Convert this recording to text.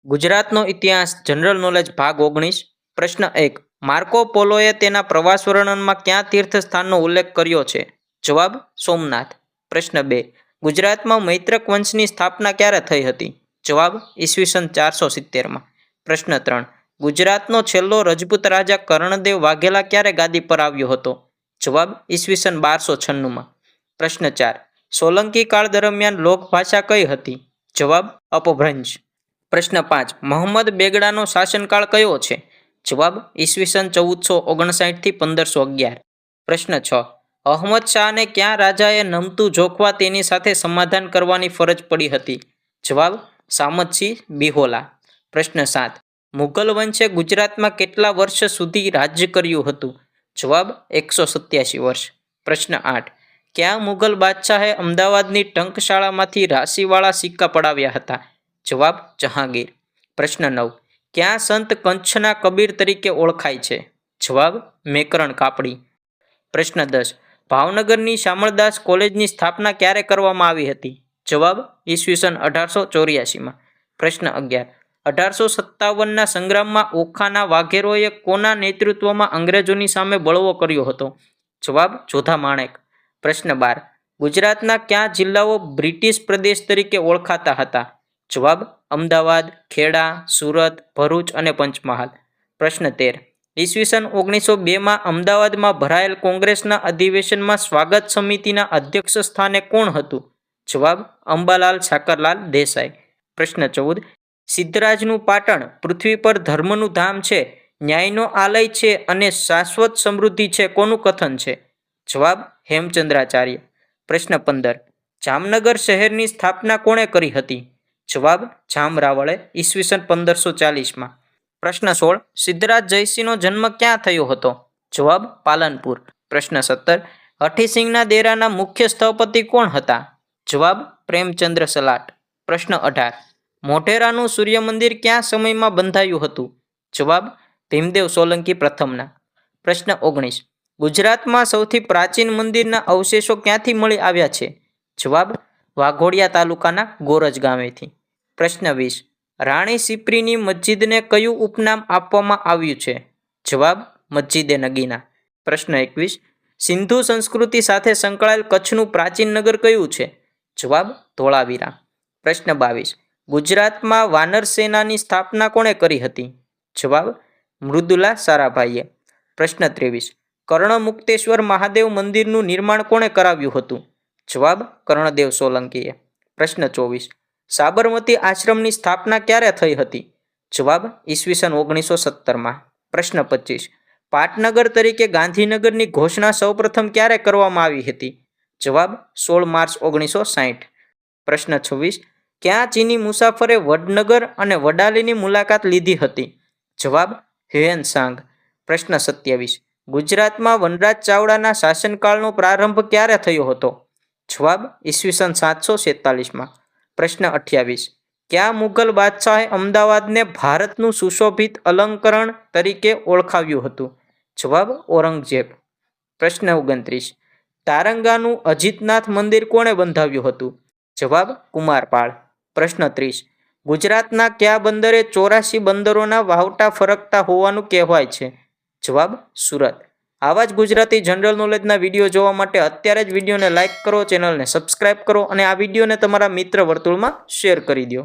ગુજરાતનો ઇતિહાસ general knowledge ભાગ 19 પ્રશ્ન 1 માર્કો પોલોએ તેના પ્રવાસ વર્ણનમાં કયા તીર્થસ્થાનનો ઉલ્લેખ કર્યો છે? જવાબ સોમનાથ. પ્રશ્ન 2 ગુજરાતમાં મૈત્રક વંશની સ્થાપના ક્યારે થઈ હતી? જવાબ ઈસવીસન 470માં. પ્રશ્ન 3 ગુજરાતનો છેલ્લો રજપૂત રાજા કર્ણદેવ વાઘેલા ક્યારે ગાદી પર આવ્યો હતો? જવાબ ઈસવીસન 1296માં. પ્રશ્ન 4 સોલંકી કાળ દરમિયાન લોકભાષા કઈ હતી? જવાબ અપભ્રંશ. પ્રશ્ન 5 મોહમ્મદ બેગડાનો શાસનકાળ કયો છે? જવાબ ઈસવીસન 1459 થી 1511. પ્રશ્ન 6 અહમદ શાહને ક્યાં રાજાએ નમતું જોખવા તેની સાથે સમાધાન કરવાની ફરજ પડી હતી? જવાબ સામતસિંહ બિહોલા. પ્રશ્ન 7 મુઘલ વંશે ગુજરાતમાં કેટલા વર્ષ સુધી રાજ્ય કર્યું હતું? જવાબ 187 વર્ષ. પ્રશ્ન 8 કયા મુઘલ બાદશાહે અમદાવાદની ટંકશાળામાંથી રાશિવાળા સિક્કા પડાવ્યા હતા? જવાબ જહાંગીર. પ્રશ્ન 9 ક્યાં સંત કંચના કબીર તરીકે ઓળખાય છે? જવાબ મેકરણ કાપડી. પ્રશ્ન 10 ભાવનગરની શામળદાસ કોલેજની સ્થાપના ક્યારે કરવામાં આવી હતી? જવાબ ઈસવીસન 1884માં. પ્રશ્ન 11 1857ના સંગ્રામમાં ઓખાના વાઘેરોએ કોના નેતૃત્વમાં અંગ્રેજોની સામે બળવો કર્યો હતો? જવાબ જોધા માણેક. પ્રશ્ન 12 ગુજરાતના કયા જિલ્લાઓ બ્રિટિશ પ્રદેશ તરીકે ઓળખાતા હતા? જવાબ અમદાવાદ, ખેડા, સુરત, ભરૂચ અને પંચમહાલ. પ્રશ્ન 13 ઈસવીસન 1902માં અમદાવાદમાં ભરાયેલ કોંગ્રેસના અધિવેશનમાં સ્વાગત સમિતિના અધ્યક્ષ સ્થાને કોણ હતું? જવાબ અંબાલાલ સાકરલાલ દેસાઈ. પ્રશ્ન 14 સિદ્ધરાજનું પાટણ પૃથ્વી પર ધર્મનું ધામ છે, ન્યાયનો આલય છે અને શાશ્વત સમૃદ્ધિ છે કોનું કથન છે? જવાબ હેમચંદ્રાચાર્ય. પ્રશ્ન 15 જામનગર શહેરની સ્થાપના કોણે કરી હતી? જવાબ જામરાવળે ઈસવીસન 1540માં. પ્રશ્ન 16 સિદ્ધરાજ જયસિંહનો જન્મ ક્યાં થયો હતો? જવાબ પાલનપુર. પ્રશ્ન 17 હઠીસિંહના દેરાના મુખ્ય સ્થપતિ કોણ હતા? જવાબ પ્રેમચંદ્ર સલાટ. પ્રશ્ન 18 મોઢેરાનું સૂર્ય મંદિર કયા સમયમાં બંધાયું હતું? જવાબ ભીમદેવ સોલંકી પ્રથમના. પ્રશ્ન 19 ગુજરાતમાં સૌથી પ્રાચીન મંદિરના અવશેષો ક્યાંથી મળી આવ્યા છે? જવાબ વાઘોડિયા તાલુકાના ગોરજ ગામેથી. પ્રશ્ન 20 રાણી સિપ્રીની મસ્જિદને કયું ઉપનામ આપવામાં આવ્યું છે? જવાબ મસ્જિદે નગીના. પ્રશ્ન 21 સિંધુ સંસ્કૃતિ સાથે સંકળાયેલ કચ્છનું પ્રાચીન નગર કયું છે? જવાબ ધોળાવીરા. પ્રશ્ન 22 ગુજરાતમાં વાનર સેનાની સ્થાપના કોણે કરી હતી? જવાબ મૃદુલા સારાભાઈએ. પ્રશ્ન 23 કર્ણમુક્તેશ્વર મહાદેવ મંદિરનું નિર્માણ કોણે કરાવ્યું હતું? જવાબ કર્ણદેવ સોલંકીએ. પ્રશ્ન 24 સાબરમતી આશ્રમની સ્થાપના ક્યારે થઈ હતી? જવાબ ઈસવીસન 1917માં. પ્રશ્ન 25 પાટનગર તરીકે ગાંધીનગરની ઘોષણા સૌપ્રથમ ક્યારે કરવામાં આવી હતી? જવાબ 16 માર્ચ 1960. પ્રશ્ન 26 ક્યાં ચીની મુસાફરે વડનગર અને વડાલીની મુલાકાત લીધી હતી? જવાબ હ્યુએન પ્રશ્ન 27 ગુજરાતમાં વનરાજ ચાવડાના શાસનકાળનો પ્રારંભ ક્યારે થયો હતો? જવાબ ઈસવીસન 746માં. પ્રશ્ન 28 કયા મુઘલ બાદશાહે અમદાવાદને ભારતનું સુશોભિત અલંકરણ તરીકે ઓળખાવ્યું હતું? જવાબ ઔરંગઝેબ. પ્રશ્ન 29 તારંગાનું અજીતનાથ મંદિર કોણે બંધાવ્યું હતું? જવાબ કુમારપાળ. પ્રશ્ન 30 ગુજરાતના કયા બંદરે 84 બંદરોના વાવટા ફરકતા હોવાનું કહેવાય છે? જવાબ સુરત. આવા જ ગુજરાતી જનરલ નોલેજના વિડીયો જોવા માટે અત્યારે જ વિડીયોને લાઇક કરો, ચેનલને સબસ્ક્રાઇબ કરો અને આ વિડીયોને તમારા મિત્ર વર્તુળમાં શેર કરી દો.